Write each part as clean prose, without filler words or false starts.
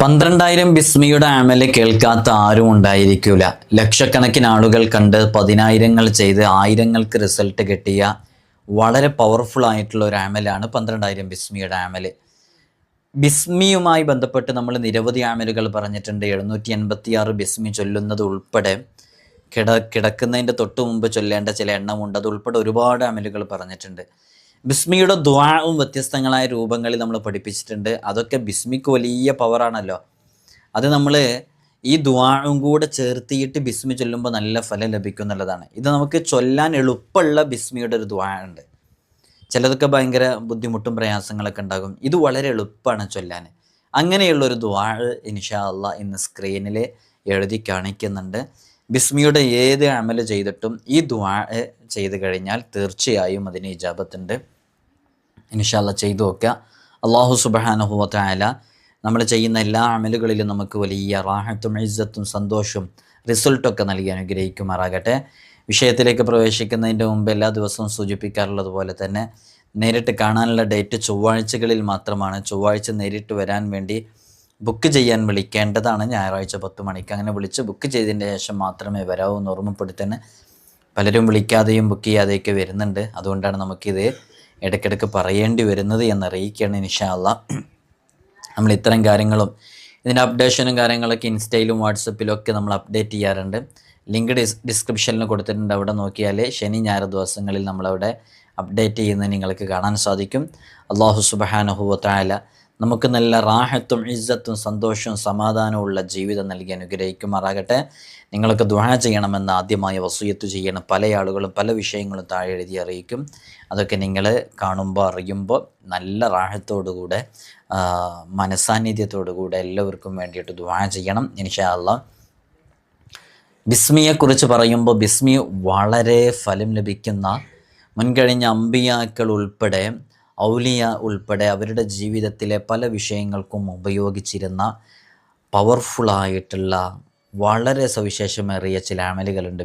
12,000 ബിസ്മിയുടെ അമല് കേൾക്കാത്ത ആരും ഉണ്ടായിരിക്കില്ല. ലക്ഷക്കണക്കിന് ആളുകൾ കണ്ട് പതിനായിരങ്ങൾ ചെയ്ത് ആയിരങ്ങൾക്ക് റിസൾട്ട് കിട്ടിയ വളരെ പവർഫുൾ ആയിട്ടുള്ള ഒരു അമലാണ് 12,000 ബിസ്മിയുടെ അമല്. ബിസ്മിയുമായി ബന്ധപ്പെട്ട് നമ്മൾ നിരവധി അമലുകൾ പറഞ്ഞിട്ടുണ്ട്. 786 ബിസ്മി ചൊല്ലുന്നത് ഉൾപ്പെടെ കിടക്കുന്നതിൻ്റെ തൊട്ട് മുമ്പ് ചൊല്ലേണ്ട ചില എണ്ണമുണ്ട്. അത് ഉൾപ്പെടെ ഒരുപാട് അമലുകൾ പറഞ്ഞിട്ടുണ്ട്. ബിസ്മിയുടെ ദുആവും വ്യത്യസ്തങ്ങളായ രൂപങ്ങളിൽ നമ്മൾ പഠിപ്പിച്ചിട്ടുണ്ട്. അതൊക്കെ ബിസ്മിക്ക് വലിയ പവറാണല്ലോ. അത് നമ്മൾ ഈ ദുആവും കൂടെ ചേർത്തിയിട്ട് ബിസ്മി ചൊല്ലുമ്പോൾ നല്ല ഫലം ലഭിക്കും എന്നുള്ളതാണ്. ഇത് നമുക്ക് ചൊല്ലാൻ എളുപ്പമുള്ള ബിസ്മിയുടെ ഒരു ദുആ ഉണ്ട്. ചിലതൊക്കെ ഭയങ്കര ബുദ്ധിമുട്ടും പ്രയാസങ്ങളൊക്കെ ഉണ്ടാകും. ഇത് വളരെ എളുപ്പമാണ് ചൊല്ലാൻ. അങ്ങനെയുള്ളൊരു ദുആ ഇൻഷാ അല്ലാഹ് ഇന്ന് സ്ക്രീനിൽ എഴുതി കാണിക്കുന്നുണ്ട്. ബിസ്മിയുടെ ഏത് അമല് ചെയ്തിട്ടും ഈ ദുആ ചെയ്ത് കഴിഞ്ഞാൽ തീർച്ചയായും അതിന് ഇജാബത്തുണ്ട്. ഇൻഷാ അല്ലാഹ് ചെയ്തു നോക്കുക. അല്ലാഹു സുബ്ഹാനഹു വ തആല നമ്മൾ ചെയ്യുന്ന എല്ലാ അമലുകളിലും നമുക്ക് വലിയ റാഹത്തും ഇസ്സത്തും സന്തോഷവും റിസൾട്ടൊക്കെ നൽകി അനുഗ്രഹിക്കുമാറാകട്ടെ. വിഷയത്തിലേക്ക് പ്രവേശിക്കുന്നതിൻ്റെ മുമ്പ് എല്ലാ ദിവസവും സൂചിപ്പിക്കാറുള്ളത് പോലെ തന്നെ നേരിട്ട് കാണാനുള്ള ഡേറ്റ് ചൊവ്വാഴ്ചകളിൽ മാത്രമാണ്. ചൊവ്വാഴ്ച നേരിട്ട് വരാൻ വേണ്ടി ബുക്ക് ചെയ്യാൻ വിളിക്കേണ്ടതാണ്. ഞായറാഴ്ച 10 മണിക്ക് അങ്ങനെ വിളിച്ച് ബുക്ക് ചെയ്തതിൻ്റെ ശേഷം മാത്രമേ വരാവൂ എന്ന് ഓർമ്മപ്പെടുത്താൻ. പലരും വിളിക്കാതെയും ബുക്ക് ചെയ്യാതെയൊക്കെ വരുന്നുണ്ട്. അതുകൊണ്ടാണ് നമുക്കിത് ഇടയ്ക്കിടയ്ക്ക് പറയേണ്ടി വരുന്നത് എന്നറിയിക്കുകയാണ്. ഇൻഷാ അല്ലാഹ് നമ്മൾ ഇത്തരം കാര്യങ്ങളും ഇതിൻ്റെ അപ്ഡേഷനും കാര്യങ്ങളൊക്കെ ഇൻസ്റ്റയിലും വാട്സപ്പിലും ഒക്കെ നമ്മൾ അപ്ഡേറ്റ് ചെയ്യാറുണ്ട്. ലിങ്ക് ഡിസ്ക്രിപ്ഷനിൽ കൊടുത്തിട്ടുണ്ട്. അവിടെ നോക്കിയാൽ ശനി ഞായർ ദിവസങ്ങളിൽ നമ്മളവിടെ അപ്ഡേറ്റ് ചെയ്യുന്നത് നിങ്ങൾക്ക് കാണാൻ സാധിക്കും. അല്ലാഹു സുബ്ഹാനഹു വ തആല നമുക്ക് നല്ല റാഹത്തും ഇസ്സത്തും സന്തോഷവും സമാധാനവും ഉള്ള ജീവിതം നൽകി അനുഗ്രഹിക്കുമാറാകട്ടെ. നിങ്ങളൊക്കെ ദുആ ചെയ്യണമെന്ന് ആദ്യമായി വസിയത്ത് ചെയ്യണം. പല ആളുകളും പല വിഷയങ്ങളും താഴെ എഴുതി അറിയിക്കും. അതൊക്കെ നിങ്ങൾ കാണുമ്പോൾ അറിയുമ്പോൾ നല്ല റാഹത്തോടുകൂടെ മനസാന്നിധ്യത്തോടുകൂടെ എല്ലാവർക്കും വേണ്ടിയിട്ട് ദുആ ചെയ്യണം ഇൻഷാ അല്ലാഹ്. ബിസ്മിയെക്കുറിച്ച് പറയുമ്പോൾ ബിസ്മി വളരെ ഫലം ലഭിക്കുന്ന മുൻകഴിഞ്ഞ അമ്പിയാക്കൾ ഉൾപ്പെടെ ഔലിയ ഉൾപ്പെടെ അവരുടെ ജീവിതത്തിലെ പല വിഷയങ്ങൾക്കും ഉപയോഗിച്ചിരുന്ന പവർഫുള്ളായിട്ടുള്ള വളരെ സവിശേഷമേറിയ ചില അമലുകളുണ്ട്.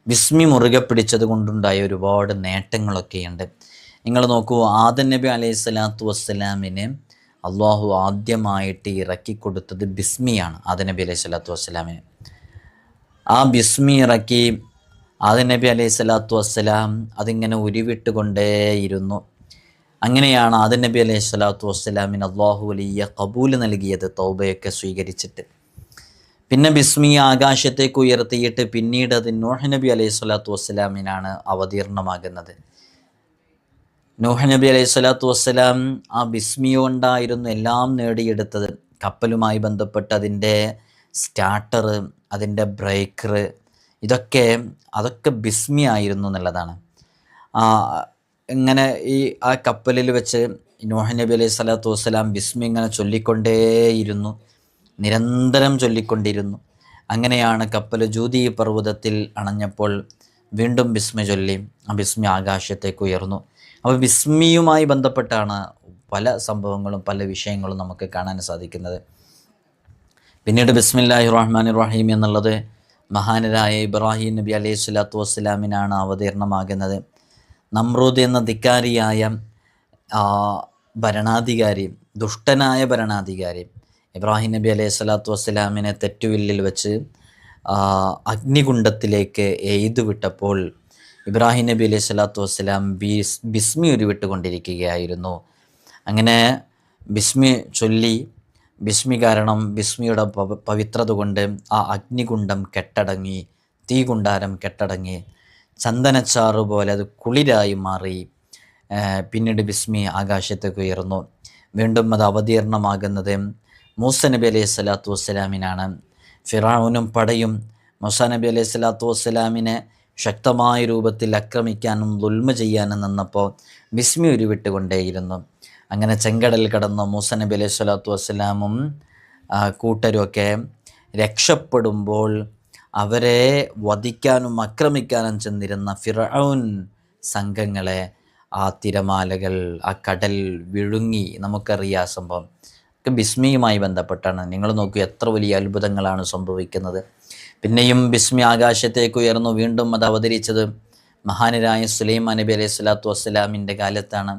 ബിസ്മി മുറുകെ പിടിച്ചത് കൊണ്ടുണ്ടായ ഒരുപാട് നേട്ടങ്ങളൊക്കെയുണ്ട്. നിങ്ങൾ നോക്കൂ, ആദം നബി അലൈഹി സ്വലാത്തു വസ്സലാമിന് അള്ളാഹു ആദ്യമായിട്ട് ഇറക്കി കൊടുത്തത് ബിസ്മിയാണ്. ആദം നബി അലൈഹി സ്വലാത്തു വസ്സലാമിന് ആ ബിസ്മി ഇറക്കി ആദം നബി അലൈഹി സ്വലാത്തു വസ്സലാം അതിങ്ങനെ ഉരുവിട്ടുകൊണ്ടേയിരുന്നു. അങ്ങനെയാണ് ആദം നബി അലൈഹി സ്വലാത്തു വസ്സലാമിന് അള്ളാഹു വലിയ ഖബൂൽ നൽകിയത്, തൗബയൊക്കെ സ്വീകരിച്ചിട്ട്. പിന്നെ ബിസ്മി ആകാശത്തേക്ക് ഉയർത്തിയിട്ട് പിന്നീട് അത് നൂഹ് നബി അലൈഹി സ്വലാത്തു വസ്സലാമിനാണ് അവതീർണമാകുന്നത്. നൂഹ് നബി അലൈഹി സ്വലാത്തു വസ്സലാം ആ ബിസ്മി കൊണ്ടായിരുന്നു എല്ലാം നേടിയെടുത്തത്. കപ്പലുമായി ബന്ധപ്പെട്ട് അതിൻ്റെ സ്റ്റാർട്ടർ, അതിൻ്റെ ബ്രേക്കർ, അതൊക്കെ ബിസ്മി ആയിരുന്നു എന്നുള്ളതാണ്. ഇങ്ങനെ ആ കപ്പലിൽ വെച്ച് നൂഹ് നബി അലൈഹി സ്വലാത്തു വസ്സലാം ബിസ്മി ഇങ്ങനെ ചൊല്ലിക്കൊണ്ടേയിരുന്നു, നിരന്തരം ചൊല്ലിക്കൊണ്ടിരുന്നു. അങ്ങനെയാണ് കപ്പൽ ജൂദി പർവ്വതത്തിൽ അണഞ്ഞപ്പോൾ വീണ്ടും ബിസ്മി ചൊല്ലി ആ ബിസ്മി ആകാശത്തേക്ക് ഉയർന്നു. അപ്പോൾ ബിസ്മിയുമായി ബന്ധപ്പെട്ടാണ് പല സംഭവങ്ങളും പല വിഷയങ്ങളും നമുക്ക് കാണാൻ സാധിക്കുന്നത്. പിന്നീട് ബിസ്മില്ലാഹിർ റഹ്മാനിർ റഹീം എന്നുള്ളത് മഹാനരായ ഇബ്രാഹിം നബി അലൈഹി സ്വലാത്തു വസ്സലാമിനാണ് അവതീർണമാകുന്നത്. നമ്രൂദ് എന്ന ധിക്കാരിയായ ഭരണാധികാരി, ദുഷ്ടനായ ഭരണാധികാരി ഇബ്രാഹിം നബി അലൈഹി സ്വലാത്തു വസ്സലാമിനെ തെറ്റുവില്ലിൽ വെച്ച് അഗ്നികുണ്ഡത്തിലേക്ക് എയ്തു വിട്ടപ്പോൾ ഇബ്രാഹിം നബി അലൈഹി സ്വലാത്തു വസ്സലാം ബിസ്മി ഉരുവിട്ടുകൊണ്ടിരിക്കുകയായിരുന്നു. അങ്ങനെ ബിസ്മി ചൊല്ലി, ബിസ്മി കാരണം ബിസ്മിയുടെ പവിത്രത കൊണ്ട് ആ അഗ്നികുണ്ഡം കെട്ടടങ്ങി, തീകുണ്ടാരം കെട്ടടങ്ങി, ചന്ദനച്ചാറ് പോലെ അത് കുളിരായി മാറി. പിന്നീട് ബിസ്മി ആകാശത്തേക്ക് ഉയർന്നു. വീണ്ടും അത് അവതീർണമാകുന്നത് മൂസ നബി അലൈഹി സ്വലാത്തു വസ്സലാമിനാണ്. ഫിറഔനും പടയും മൂസ നബി അലൈഹി സ്വലാത്തു വസ്സലാമിനെ ശക്തമായ രൂപത്തിൽ ആക്രമിക്കാനും ദുൽമ ചെയ്യാനും നിന്നപ്പോൾ ബിസ്മി ഉരുവിട്ടുകൊണ്ടേയിരുന്നു. അങ്ങനെ ചെങ്കടൽ കടന്ന മൂസ നബി അലൈഹി സ്വലാത്തു വസ്സലാമും കൂട്ടരുമൊക്കെ രക്ഷപ്പെടുമ്പോൾ അവരെ വധിക്കാനും ആക്രമിക്കാനും ചെന്നിരുന്ന ഫിറഔൻ സംഘങ്ങളെ ആ തിരമാലകൾ, ആ കടൽ വിഴുങ്ങി. നമുക്കറിയാം സംഭവം ഒക്കെ ബിസ്മിയുമായി ബന്ധപ്പെട്ടാണ്. നിങ്ങൾ നോക്കൂ, എത്ര വലിയ അത്ഭുതങ്ങളാണ് സംഭവിക്കുന്നത്. പിന്നെയും ബിസ്മി ആകാശത്തേക്ക് ഉയർന്നു. വീണ്ടും അത് അവതരിച്ചത് മഹാനരായ സുലൈമാൻ നബി അലൈഹി സ്വലാത്തു വസ്സലാമിൻ്റെ കാലത്താണ്.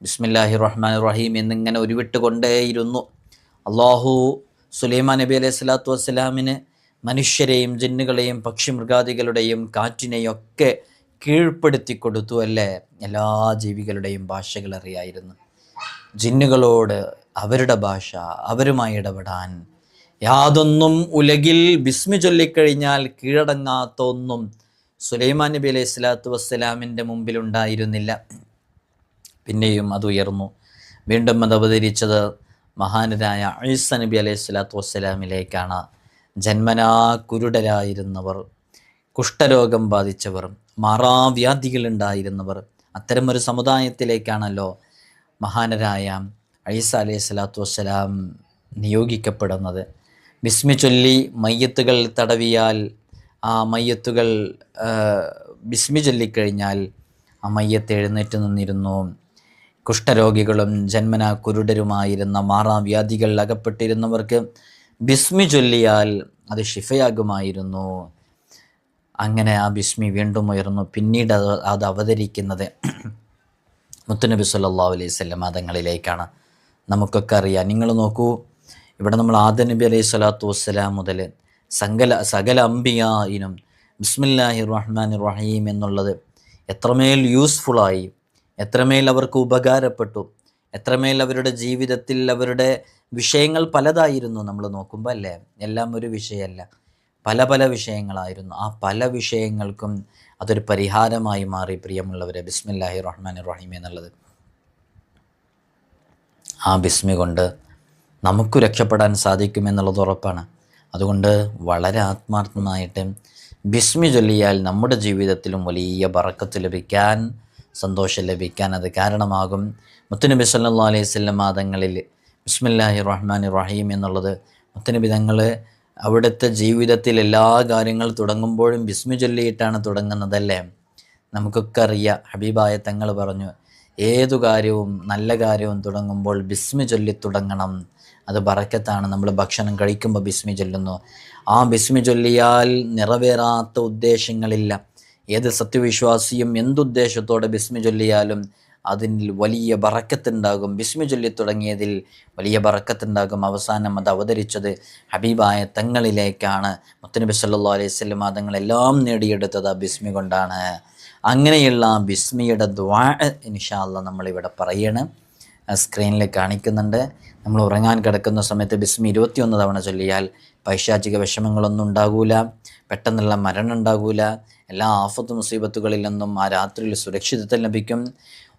ബിസ്മില്ലാഹിർ റഹ്മാനിർ റഹീം എന്നിങ്ങനെ ഉരുവിട്ടുകൊണ്ടേയിരുന്നു. അള്ളാഹു സുലൈമാൻ നബി അലൈഹി സ്വലാത്തു വസ്സലാമിന് മനുഷ്യരെയും ജിന്നുകളെയും പക്ഷിമൃഗാദികളുടെയും കാറ്റിനെയും ഒക്കെ കീഴ്പ്പെടുത്തി കൊടുത്തു അല്ലേ. എല്ലാ ജീവികളുടെയും ഭാഷകൾ അറിയായിരുന്നു. ജിന്നുകളോട് അവരുടെ ഭാഷ, അവരുമായി ഇടപെടാൻ യാതൊന്നും ഉലകിൽ ബിസ്മി ചൊല്ലിക്കഴിഞ്ഞാൽ കീഴടങ്ങാത്ത ഒന്നും സുലൈമാൻ നബി അലൈഹി സ്വലാത്തു വസ്സലാമിൻ്റെ മുമ്പിലുണ്ടായിരുന്നില്ല. പിന്നെയും അത് ഉയർന്നു. വീണ്ടും അത് അവതരിച്ചത് മഹാനരായ ഈസ നബി അലൈഹി സ്വലാത്തു വസ്സലാമിലേക്കാണ്. ജന്മനാ കുരുടരായിരുന്നവർ, കുഷ്ഠരോഗം ബാധിച്ചവർ, മാറാവ്യാധികളുണ്ടായിരുന്നവർ, അത്തരമൊരു സമുദായത്തിലേക്കാണല്ലോ മഹാനരായ ഈസ അലൈഹി സ്വലാത്തു വസ്സലാം നിയോഗിക്കപ്പെടുന്നത്. ബിസ്മി ചൊല്ലി മയ്യത്തുകൾ തടവിയാൽ ആ മയ്യത്തുകൾ ബിസ്മി ചൊല്ലിക്കഴിഞ്ഞാൽ ആ മയ്യത്ത് എഴുന്നേറ്റ് നിന്നിരുന്നു. കുഷ്ഠരോഗികളും ജന്മനാ കുരുടരുമായിരുന്ന മാറാവ്യാധികൾ അകപ്പെട്ടിരുന്നവർക്ക് ബിസ്മി ചൊല്ലിയാൽ അത് ഷിഫയാകുമായിരുന്നു. അങ്ങനെ ആ ബിസ്മി വീണ്ടും ഉയർന്നു. പിന്നീട് അത് അവതരിക്കുന്നത് മുത്തുനബി സല്ലല്ലാഹു അലൈഹി വസല്ലം തങ്ങളിലേക്കാണ്. നമുക്കൊക്കെ അറിയാം. നിങ്ങൾ നോക്കൂ, ഇവിടെ നമ്മൾ ആദം നബി അലൈഹി സ്വലാത്തു വസ്സലാം മുതൽ സകല അംബിയായിനും ബിസ്മില്ലാഹിർ റഹ്മാനിർ റഹീം എന്നുള്ളത് എത്രമേൽ യൂസ്ഫുള്ളായി, എത്രമേൽ അവർക്ക് ഉപകാരപ്പെട്ടു, എത്രമേൽ അവരുടെ ജീവിതത്തിൽ അവരുടെ വിഷയങ്ങൾ പലതായിരുന്നു. നമ്മൾ നോക്കുമ്പോൾ അല്ലേ, എല്ലാം ഒരു വിഷയമല്ല, പല പല വിഷയങ്ങളായിരുന്നു. ആ പല വിഷയങ്ങൾക്കും അതൊരു പരിഹാരമായി മാറി. പ്രിയമുള്ളവരെ, ബിസ്മില്ലാഹിർ റഹ്മാനിർ റഹീം എന്നുള്ളത്, ആ ബിസ്മി കൊണ്ട് നമുക്ക് രക്ഷപ്പെടാൻ സാധിക്കുമെന്നുള്ളത് ഉറപ്പാണ്. അതുകൊണ്ട് വളരെ ആത്മാർത്ഥമായിട്ട് ബിസ്മി ചൊല്ലിയാൽ നമ്മുടെ ജീവിതത്തിലും വലിയ ബറക്കത്ത് ലഭിക്കാൻ, സന്തോഷം ലഭിക്കാൻ അത് കാരണമാകും. മുത്തുനബി സല്ലല്ലാഹു അലൈഹി വസല്ലം തങ്ങളിൽ ബിസ്മില്ലാഹിർ റഹ്മാനിർ റഹീം എന്നുള്ളത് മുത്തുനബി തങ്ങൾ അവിടുത്തെ ജീവിതത്തിൽ എല്ലാ കാര്യങ്ങൾ തുടങ്ങുമ്പോഴും ബിസ്മി ചൊല്ലിയിട്ടാണ് തുടങ്ങുന്നതല്ലേ. നമുക്കൊക്കെ അറിയാം, ഹബീബായ തങ്ങൾ പറഞ്ഞു, ഏതു കാര്യവും നല്ല കാര്യവും തുടങ്ങുമ്പോൾ ബിസ്മി ചൊല്ലി തുടങ്ങണം, അത് ബറക്കത്താണ്. നമ്മൾ ഭക്ഷണം കഴിക്കുമ്പോൾ ബിസ്മി ചൊല്ലുന്നു. ആ ബിസ്മി ചൊല്ലിയാൽ നിറവേറാത്ത ഉദ്ദേശങ്ങളില്ല. ഏത് സത്യവിശ്വാസിയും എന്തുദ്ദേശത്തോടെ ബിസ്മി ചൊല്ലിയാലും അതിൽ വലിയ ബറക്കത്തുണ്ടാകും. ബിസ്മി ചൊല്ലി തുടങ്ങിയതിൽ വലിയ ബറക്കത്തുണ്ടാകും. അവസാനം അത് അവതരിച്ചത് ഹബീബായ തങ്ങളിലേക്കാണ്. മുത്തുനബി സല്ലല്ലാഹു അലൈഹി വസല്ലം തങ്ങളെല്ലാം നേടിയെടുത്തത് ആ ബിസ്മി കൊണ്ടാണ്. അങ്ങനെയുള്ള ബിസ്മിയുടെ ദുആ ഇൻഷാ അല്ലാഹ് നമ്മളിവിടെ പറയണം. സ്ക്രീനിൽ കാണിക്കുന്നുണ്ട്. നമ്മൾ ഉറങ്ങാൻ കിടക്കുന്ന സമയത്ത് ബിസ്മി 21 തവണ ചൊല്ലിയാൽ പൈശാചിക വിഷമങ്ങളൊന്നും ഉണ്ടാകൂല, പെട്ടെന്നുള്ള മരണം ഉണ്ടാകൂല, എല്ലാ ആഫത്ത് മുസീബത്തുകളിൽ നിന്നും ആ രാത്രിയിൽ സുരക്ഷിതത്വം ലഭിക്കും.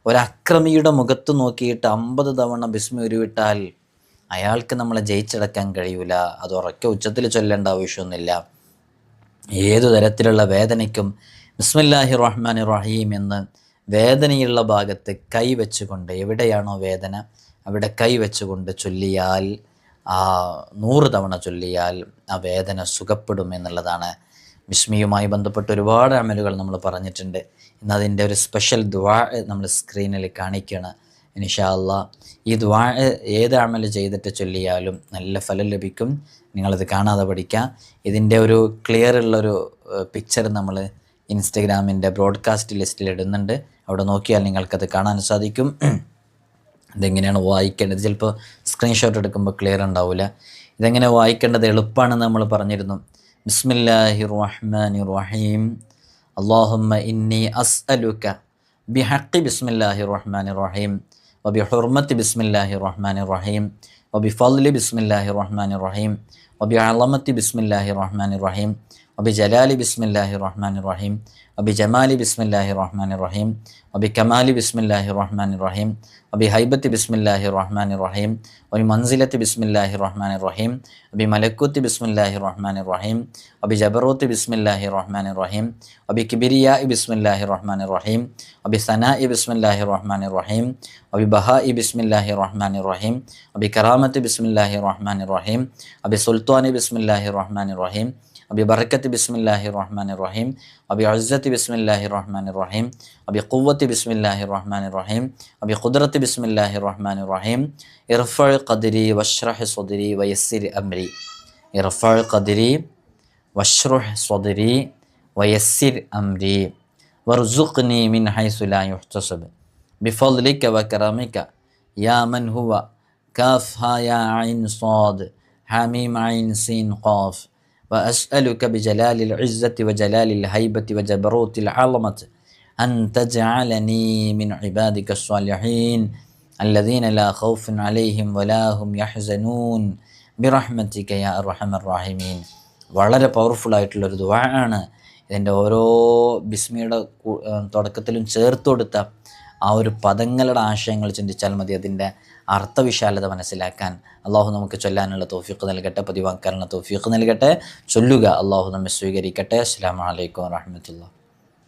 ഒരക്രമിയുടെ മുഖത്ത് നോക്കിയിട്ട് 50 തവണ ബിസ്മി ഉരുവിട്ടാൽ അയാൾക്ക് നമ്മളെ ജയിച്ചടക്കാൻ കഴിയൂല. അത് ഉറക്കെ ഉച്ചത്തിൽ ചൊല്ലേണ്ട ആവശ്യമൊന്നുമില്ല. ഏതു തരത്തിലുള്ള വേദനയ്ക്കും ബിസ്മില്ലാഹിർ റഹ്മാനിർ റഹീം എന്ന് വേദനയുള്ള ഭാഗത്ത് കൈ വെച്ചുകൊണ്ട്, എവിടെയാണോ വേദന അവിടെ കൈ വെച്ചുകൊണ്ട് ചൊല്ലിയാൽ, 100 തവണ ചൊല്ലിയാൽ ആ വേദന സുഖപ്പെടും എന്നുള്ളതാണ്. ബിസ്മിയുമായി ബന്ധപ്പെട്ട് ഒരുപാട് അമലുകൾ നമ്മൾ പറഞ്ഞിട്ടുണ്ട്. ഇന്ന് അതിൻ്റെ ഒരു സ്പെഷ്യൽ ദുആ നമ്മൾ സ്ക്രീനിൽ കാണിക്കുകയാണ്. ഇൻഷാ അല്ലാഹ് ഈ ദുആ ഏത് അമൽ ചെയ്തിട്ട് ചൊല്ലിയാലും നല്ല ഫലം ലഭിക്കും. നിങ്ങളത് കാണാതെ പഠിക്കുക. ഇതിൻ്റെ ഒരു ക്ലിയർ ഉള്ളൊരു പിക്ചർ നമ്മൾ ഇൻസ്റ്റഗ്രാമിൻ്റെ ബ്രോഡ്കാസ്റ്റ് ലിസ്റ്റിൽ ഇടുന്നുണ്ട്. അവിടെ നോക്കിയാൽ നിങ്ങൾക്കത് കാണാൻ സാധിക്കും. ഇതെങ്ങനെയാണ് വായിക്കേണ്ടത്, ചിലപ്പോൾ സ്ക്രീൻഷോട്ട് എടുക്കുമ്പോൾ ക്ലിയർ ഉണ്ടാവില്ല. ഇതെങ്ങനെ വായിക്കേണ്ടത് എളുപ്പമാണെന്ന് നമ്മൾ പറഞ്ഞിരുന്നു. ബിസ്മില്ലാഹിർ റഹ്മാനിർ റഹീം. അല്ലാഹുമ്മ ഇന്നി അസ്അലുക ബിഹഖി ബിസ്മില്ലാഹിർ റഹ്മാനിർ റഹീം വബിഹുർമത്തി ബിസ്മില്ലാഹിർ റഹ്മാനിർ റഹീം വബിഫദ്ലി ബിസ്മില്ലാഹിർ റഹ്മാനിർ റഹീം വബിഅളമത്തി ബിസ്മില്ലാഹിർ റഹ്മാനിർ റഹീം വബിജലാലി ബിസ്മില്ലാഹിർ റഹ്മാനിർ റഹീം വബിജമാലി ബിസ്മില്ലാഹിർ റഹ്മാനിർ റഹീം വബികമാലി ബിസ്മില്ലാഹിർ റഹ്മാനിർ റഹീം വബിഹൈബത്തി ബിസ്മില്ലാഹിർ റഹ്മാനിർ റഹീം വബിമൻസിലത്തി ബിസ്മില്ലാഹിർ റഹ്മാനിർ റഹീം വബിമലക്കുത്തി ബിസ്മില്ലാഹിർ റഹ്മാനിർ റഹീം വബിജബറൂത്തി ബിസ്മില്ലാഹിർ റഹ്മാനിർ റഹീം വബികിബ്രിയാഇ ബിസ്മില്ലാഹിർ റഹ്മാനിർ റഹീം വബിസനാഇ ബിസ്മില്ലാഹിർ റഹ്മാനിർ റഹീം വബിബഹാഇ ബിസ്മില്ലാഹിർ റഹ്മാനിർ റഹീം വബികറാമത്തി ബിസ്മില്ലാഹിർ റഹ്മാനിർ റഹീം വബിസുൽത്താനി ബിസ്മില്ലാഹിർ റഹ്മാനിർ റഹീം വബിബറക്കത്തി ബിസ്മില്ലാഹിർ റഹ്മാനിർ റഹീം വബിഉസ്സത്തി ബിസ്മില്ലാഹിർ റഹ്മാനിർ റഹീം വബിഖുവ്വത്തി ബിസ്മില്ലാഹിർ റഹ്മാനിർ റഹീം വബിഖുദ്റത്തി ബിസ്മില്ലാഹിർ റഹ്മാനിർ റഹീം ഇർഫഅ് ഖദ്രി വശ്റഹ് സ്വദ്രി വയസ്സിർ അംരി. ഇർഫഅ് ഖദ്രി വശ്റഹ് സ്വദ്രി വയസ്സിർ അംരി വർസുഖ്നി മിൻ ഹൈസു ലാ യുഹ്തസബ് ബിഫദ്ലിക വകറമിക യാ മൻ ഹുവ കാഫ് ഹാ യാ ഐൻ സ്വാദ് ഹാമീം ഐൻ സീൻ ഖാഫ് وأسألك بجلال العزة وجلال الهيبة وجبروت العظمة أن تجعلني من عبادك الصالحين الذين لا خوف عليهم ولا هم يحزنون برحمتك يا أرحم الراحمين. വളരെ പവർഫുൾ ആയിട്ടുള്ളൊരു ദുആ ആണ്. ഇതിൻ്റെ ഓരോ ബിസ്മിയുടെ തുടക്കത്തിലും ചേർത്ത് കൊടുത്ത ആ ഒരു പദങ്ങളുടെ ആശയങ്ങൾ ചിന്തിച്ചാൽ മതി അതിൻ്റെ അർത്ഥവിശാലത മനസ്സിലാക്കാൻ. അള്ളാഹു നമുക്ക് ചൊല്ലാനുള്ള തൗഫീഖ് നൽകട്ടെ, പതിവാക്കാനുള്ള തൗഫീഖ് നൽകട്ടെ. ചൊല്ലുക. അള്ളാഹു നമ്മെ സ്വീകരിക്കട്ടെ. അസ്സലാമു അലൈക്കും വറഹ്മത്തുള്ളാഹി.